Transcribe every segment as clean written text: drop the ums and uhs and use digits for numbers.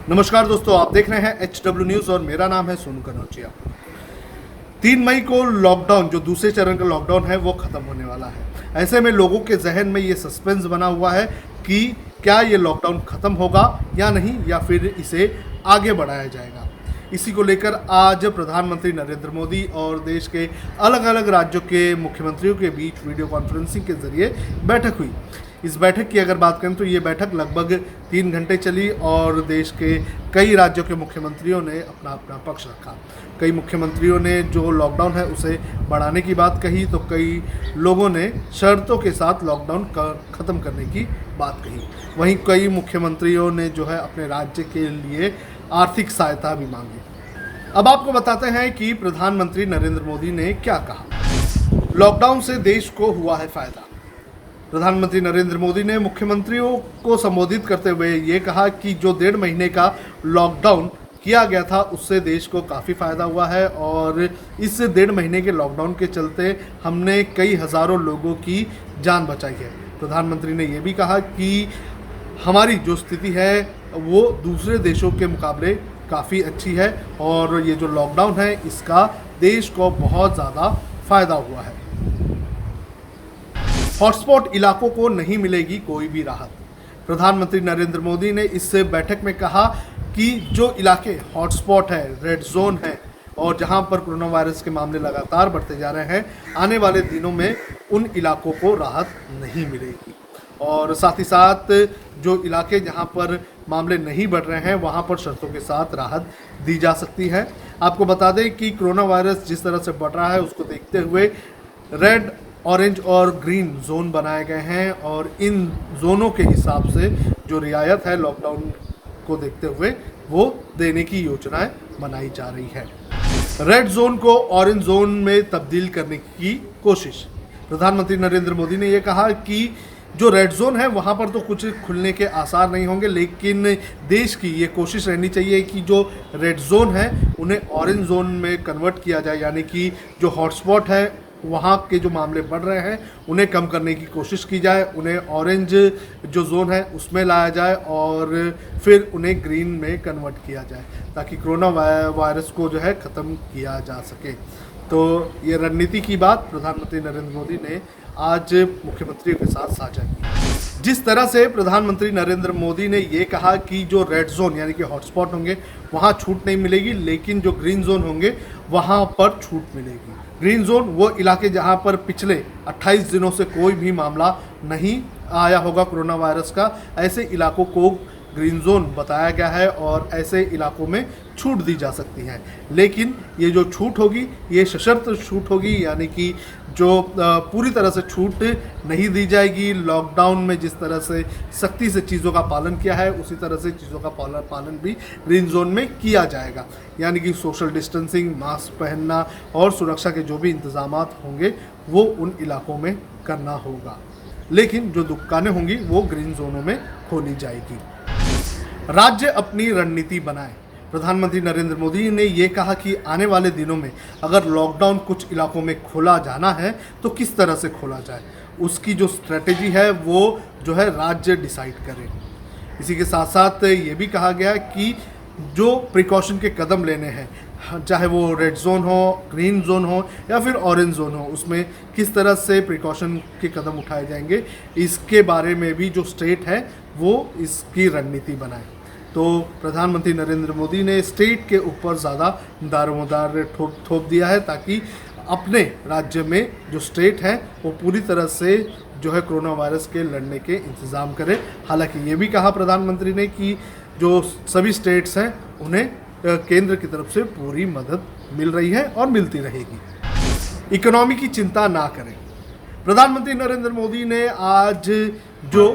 नमस्कार दोस्तों, आप देख रहे हैं HW न्यूज़ और मेरा नाम है सोनू कनौजिया। 3 मई को लॉकडाउन, जो दूसरे चरण का लॉकडाउन है, वो ख़त्म होने वाला है। ऐसे में लोगों के जहन में ये सस्पेंस बना हुआ है कि क्या ये लॉकडाउन ख़त्म होगा या नहीं, या फिर इसे आगे बढ़ाया जाएगा। इसी को लेकर आज प्रधानमंत्री नरेंद्र मोदी और देश के अलग अलग राज्यों के मुख्यमंत्रियों के बीच वीडियो कॉन्फ्रेंसिंग के जरिए बैठक हुई। इस बैठक की अगर बात करें तो ये बैठक लगभग 3 घंटे चली और देश के कई राज्यों के मुख्यमंत्रियों ने अपना अपना पक्ष रखा। कई मुख्यमंत्रियों ने जो लॉकडाउन है उसे बढ़ाने की बात कही, तो कई लोगों ने शर्तों के साथ लॉकडाउन ख़त्म करने की बात कही। वहीं कई मुख्यमंत्रियों ने जो है अपने राज्य के लिए आर्थिक सहायता भी मांगी। अब आपको बताते हैं कि प्रधानमंत्री नरेंद्र मोदी ने क्या कहा। लॉकडाउन से देश को हुआ है फायदा। प्रधानमंत्री नरेंद्र मोदी ने मुख्यमंत्रियों को संबोधित करते हुए ये कहा कि जो 1.5 महीने का लॉकडाउन किया गया था उससे देश को काफ़ी फ़ायदा हुआ है और इस 1.5 महीने के लॉकडाउन के चलते हमने कई हज़ारों लोगों की जान बचाई है। प्रधानमंत्री ने ये भी कहा कि हमारी जो स्थिति है वो दूसरे देशों के मुकाबले काफ़ी अच्छी है और ये जो लॉकडाउन है इसका देश को बहुत ज़्यादा फ़ायदा हुआ है। हॉटस्पॉट इलाकों को नहीं मिलेगी कोई भी राहत। प्रधानमंत्री नरेंद्र मोदी ने इस बैठक में कहा कि जो इलाके हॉटस्पॉट है, रेड जोन है और जहां पर कोरोना वायरस के मामले लगातार बढ़ते जा रहे हैं, आने वाले दिनों में उन इलाकों को राहत नहीं मिलेगी। और साथ ही साथ जो इलाके जहां पर मामले नहीं बढ़ रहे हैं वहां पर शर्तों के साथ राहत दी जा सकती है। आपको बता दें कि कोरोना वायरस जिस तरह से बढ़ रहा है उसको देखते हुए रेड, ऑरेंज और ग्रीन जोन बनाए गए हैं और इन जोनों के हिसाब से जो रियायत है लॉकडाउन को देखते हुए वो देने की योजनाएं बनाई जा रही है। रेड जोन को ऑरेंज जोन में तब्दील करने की कोशिश। प्रधानमंत्री नरेंद्र मोदी ने ये कहा कि जो रेड जोन है वहाँ पर तो कुछ खुलने के आसार नहीं होंगे, लेकिन देश की ये कोशिश रहनी चाहिए कि जो रेड जोन है उन्हें ऑरेंज जोन में कन्वर्ट किया जाए, यानी कि जो हॉटस्पॉट है वहाँ के जो मामले बढ़ रहे हैं उन्हें कम करने की कोशिश की जाए, उन्हें ऑरेंज जो जोन है उसमें लाया जाए और फिर उन्हें ग्रीन में कन्वर्ट किया जाए ताकि कोरोना वायरस को जो है ख़त्म किया जा सके। तो ये रणनीति की बात प्रधानमंत्री नरेंद्र मोदी ने आज मुख्यमंत्रियों के साथ साझा की। जिस तरह से प्रधानमंत्री नरेंद्र मोदी ने ये कहा कि जो रेड जोन यानी कि हॉटस्पॉट होंगे वहाँ छूट नहीं मिलेगी, लेकिन जो ग्रीन जोन होंगे वहाँ पर छूट मिलेगी। ग्रीन जोन वो इलाके जहाँ पर पिछले 28 दिनों से कोई भी मामला नहीं आया होगा कोरोना वायरस का, ऐसे इलाकों को ग्रीन जोन बताया गया है और ऐसे इलाकों में छूट दी जा सकती है। लेकिन ये जो छूट होगी ये सशर्त छूट होगी, यानी कि जो पूरी तरह से छूट नहीं दी जाएगी। लॉकडाउन में जिस तरह से सख्ती से चीज़ों का पालन किया है उसी तरह से चीज़ों का पालन भी ग्रीन जोन में किया जाएगा, यानी कि सोशल डिस्टेंसिंग, मास्क पहनना और सुरक्षा के जो भी इंतजामात होंगे वो उन इलाकों में करना होगा। लेकिन जो दुकानें होंगी वो ग्रीन जोनों में खोली जाएगी। राज्य अपनी रणनीति बनाए। प्रधानमंत्री नरेंद्र मोदी ने ये कहा कि आने वाले दिनों में अगर लॉकडाउन कुछ इलाकों में खोला जाना है तो किस तरह से खोला जाए, उसकी जो स्ट्रेटेजी है वो जो है राज्य डिसाइड करें। इसी के साथ साथ ये भी कहा गया कि जो प्रिकॉशन के कदम लेने हैं, चाहे वो रेड जोन हो, ग्रीन जोन हो या फिर ऑरेंज जोन हो, उसमें किस तरह से प्रिकॉशन के कदम उठाए जाएंगे, इसके बारे में भी जो स्टेट है वो इसकी रणनीति बनाए। तो प्रधानमंत्री नरेंद्र मोदी ने स्टेट के ऊपर ज़्यादा दारोमदार थोप दिया है ताकि अपने राज्य में जो स्टेट है वो पूरी तरह से जो है कोरोना वायरस के लड़ने के इंतज़ाम करे। हालांकि ये भी कहा प्रधानमंत्री ने कि जो सभी स्टेट्स हैं उन्हें केंद्र की तरफ से पूरी मदद मिल रही है और मिलती रहेगी। इकोनॉमी की चिंता ना करें। प्रधानमंत्री नरेंद्र मोदी ने आज जो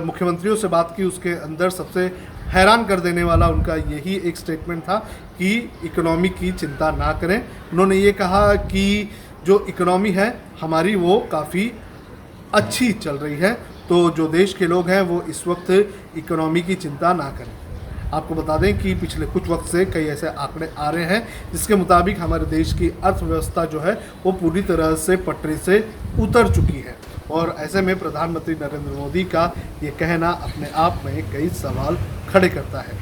मुख्यमंत्रियों से बात की उसके अंदर सबसे हैरान कर देने वाला उनका यही एक स्टेटमेंट था कि इकोनॉमी की चिंता ना करें। उन्होंने ये कहा कि जो इकोनॉमी है हमारी वो काफ़ी अच्छी चल रही है, तो जो देश के लोग हैं वो इस वक्त इकोनॉमी की चिंता ना करें। आपको बता दें कि पिछले कुछ वक्त से कई ऐसे आंकड़े आ रहे हैं जिसके मुताबिक हमारे देश की अर्थव्यवस्था जो है वो पूरी तरह से पटरी से उतर चुकी है और ऐसे में प्रधानमंत्री नरेंद्र मोदी का ये कहना अपने आप में कई सवाल खड़े करता है।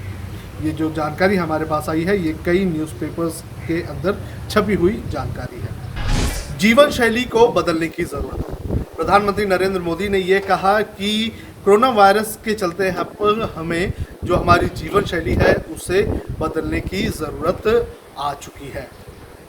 ये जो जानकारी हमारे पास आई है, ये कई न्यूज़पेपर्स के अंदर छपी हुई जानकारी है। जीवन शैली को बदलने की ज़रूरत। प्रधानमंत्री नरेंद्र मोदी ने ये कहा कि कोरोना वायरस के चलते हमें जो हमारी जीवन शैली है उसे बदलने की ज़रूरत आ चुकी है।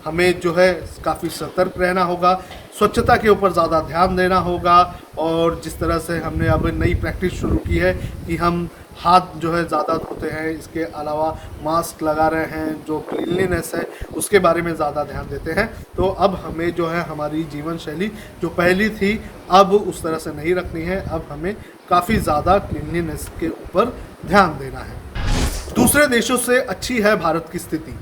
हमें जो है काफ़ी सतर्क रहना होगा, स्वच्छता के ऊपर ज़्यादा ध्यान देना होगा, और जिस तरह से हमने अब नई प्रैक्टिस शुरू की है कि हम हाथ जो है ज़्यादा धोते हैं, इसके अलावा मास्क लगा रहे हैं, जो क्लीनलीनेस है उसके बारे में ज़्यादा ध्यान देते हैं। तो अब हमें जो है हमारी जीवन शैली जो पहली थी अब उस तरह से नहीं रखनी है, अब हमें काफ़ी ज़्यादा क्लीनलीनेस के ऊपर ध्यान देना है। दूसरे देशों से अच्छी है भारत की स्थिति।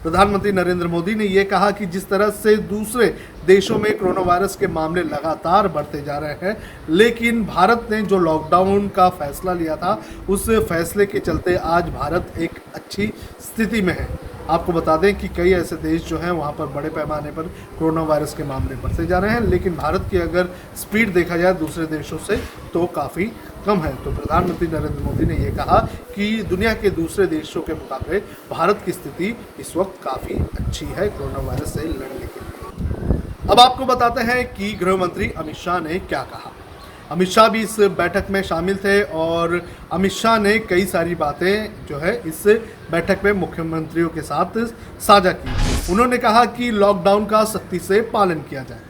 प्रधानमंत्री नरेंद्र मोदी ने यह कहा कि जिस तरह से दूसरे देशों में कोरोना वायरस के मामले लगातार बढ़ते जा रहे हैं, लेकिन भारत ने जो लॉकडाउन का फैसला लिया था उस फैसले के चलते आज भारत एक अच्छी स्थिति में है। आपको बता दें कि कई ऐसे देश जो हैं वहाँ पर बड़े पैमाने पर कोरोना वायरस के मामले बढ़ते जा रहे हैं, लेकिन भारत की अगर स्पीड देखा जाए दूसरे देशों से तो काफ़ी कम है। तो प्रधानमंत्री नरेंद्र मोदी ने यह कहा कि दुनिया के दूसरे देशों के मुकाबले भारत की स्थिति इस वक्त काफ़ी अच्छी है कोरोना वायरस से लड़ने के लिए। अब आपको बताते हैं कि गृह मंत्री अमित शाह ने क्या कहा। अमित शाह भी इस बैठक में शामिल थे और अमित शाह ने कई सारी बातें जो है इस बैठक में मुख्यमंत्रियों के साथ साझा की। उन्होंने कहा कि लॉकडाउन का सख्ती से पालन किया जाए।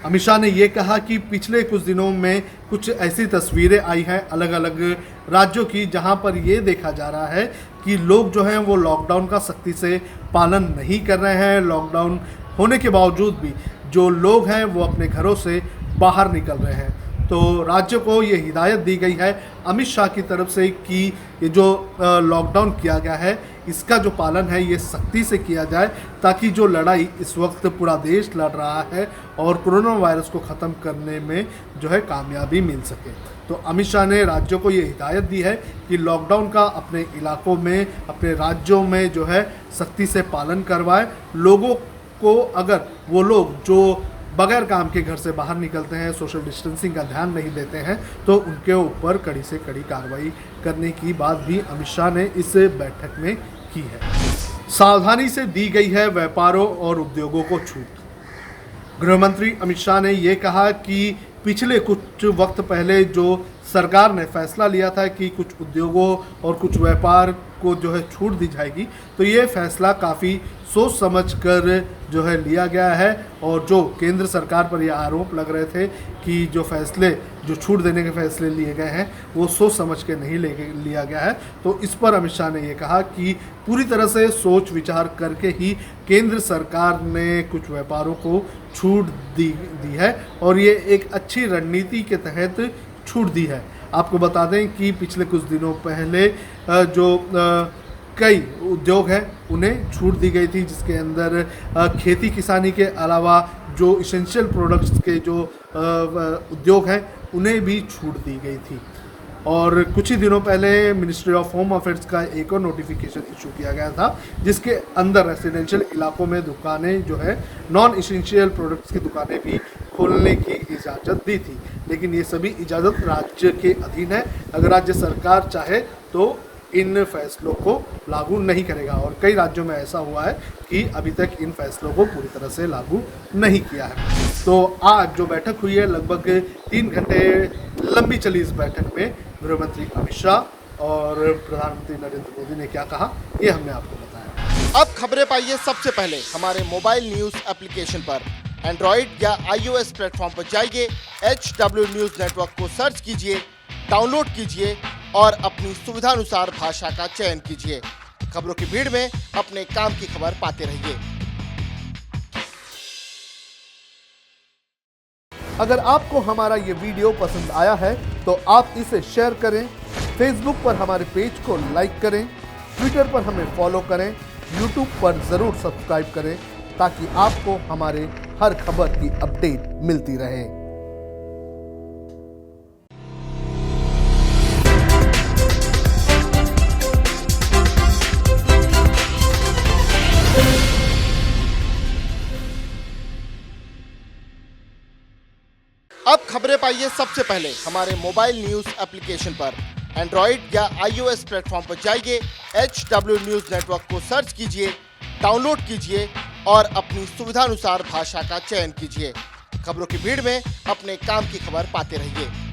अमित शाह ने ये कहा कि पिछले कुछ दिनों में कुछ ऐसी तस्वीरें आई हैं अलग अलग राज्यों की जहां पर ये देखा जा रहा है कि लोग जो हैं वो लॉकडाउन का सख्ती से पालन नहीं कर रहे हैं। लॉकडाउन होने के बावजूद भी जो लोग हैं वो अपने घरों से बाहर निकल रहे हैं। तो राज्य को ये हिदायत दी गई है अमित शाह की तरफ से कि ये जो लॉकडाउन किया गया है इसका जो पालन है ये सख्ती से किया जाए, ताकि जो लड़ाई इस वक्त पूरा देश लड़ रहा है और कोरोना वायरस को ख़त्म करने में जो है कामयाबी मिल सके। तो अमित शाह ने राज्यों को ये हिदायत दी है कि लॉकडाउन का अपने इलाकों में, अपने राज्यों में जो है सख्ती से पालन करवाएं। लोगों को अगर वो लोग जो बगैर काम के घर से बाहर निकलते हैं, सोशल डिस्टेंसिंग का ध्यान नहीं देते हैं, तो उनके ऊपर कड़ी से कड़ी कार्रवाई करने की बात भी अमित शाह ने इस बैठक में की है। सावधानी से दी गई है व्यापारों और उद्योगों को छूट। गृह मंत्री अमित शाह ने ये कहा कि पिछले कुछ वक्त पहले जो सरकार ने फैसला लिया था कि कुछ उद्योगों और कुछ व्यापार को जो है छूट दी जाएगी, तो ये फैसला काफ़ी सोच समझ कर जो है लिया गया है। और जो केंद्र सरकार पर यह आरोप लग रहे थे कि जो छूट देने के फैसले लिए गए हैं वो सोच समझ के नहीं लिया गया है, तो इस पर अमित शाह ने यह कहा कि पूरी तरह से सोच विचार करके ही केंद्र सरकार ने कुछ व्यापारों को छूट दी है और ये एक अच्छी रणनीति के तहत छूट दी है। आपको बता दें कि पिछले कुछ दिनों पहले जो कई उद्योग हैं उन्हें छूट दी गई थी, जिसके अंदर खेती किसानी के अलावा जो इसेंशियल प्रोडक्ट्स के जो उद्योग हैं उन्हें भी छूट दी गई थी। और कुछ ही दिनों पहले मिनिस्ट्री ऑफ होम अफेयर्स का एक और नोटिफिकेशन इशू किया गया था, जिसके अंदर रेसिडेंशियल इलाकों में दुकानें जो है नॉन इसेंशियल प्रोडक्ट्स की दुकानें भी खोलने की इजाज़त दी थी। लेकिन ये सभी इजाज़त राज्य के अधीन है। अगर राज्य सरकार चाहे तो इन फैसलों को लागू नहीं करेगा, और कई राज्यों में ऐसा हुआ है कि अभी तक इन फैसलों को पूरी तरह से लागू नहीं किया है। तो आज जो बैठक हुई है, लगभग 3 घंटे लंबी चली इस बैठक में गृह मंत्री अमित शाह और प्रधानमंत्री नरेंद्र मोदी ने क्या कहा, ये हमने आपको बताया। अब खबरें पाइए सबसे पहले हमारे मोबाइल न्यूज एप्लीकेशन पर। एंड्रॉइड या iOS प्लेटफॉर्म पर जाइए, HW न्यूज नेटवर्क को सर्च कीजिए, डाउनलोड कीजिए और अपनी सुविधानुसार भाषा का चयन कीजिए। खबरों की भीड़ में अपने काम की खबर पाते रहिए। अगर आपको हमारा ये वीडियो पसंद आया है तो आप इसे शेयर करें, फेसबुक पर हमारे पेज को लाइक करें, ट्विटर पर हमें फॉलो करें, यूट्यूब पर ज़रूर सब्सक्राइब करें, ताकि आपको हमारे हर खबर की अपडेट मिलती रहे। अब खबरें पाइए सबसे पहले हमारे मोबाइल न्यूज एप्लीकेशन पर। एंड्रॉइड या iOS प्लेटफॉर्म पर जाइए, HW न्यूज नेटवर्क को सर्च कीजिए, डाउनलोड कीजिए और अपनी सुविधानुसार भाषा का चयन कीजिए। खबरों की भीड़ में अपने काम की खबर पाते रहिए।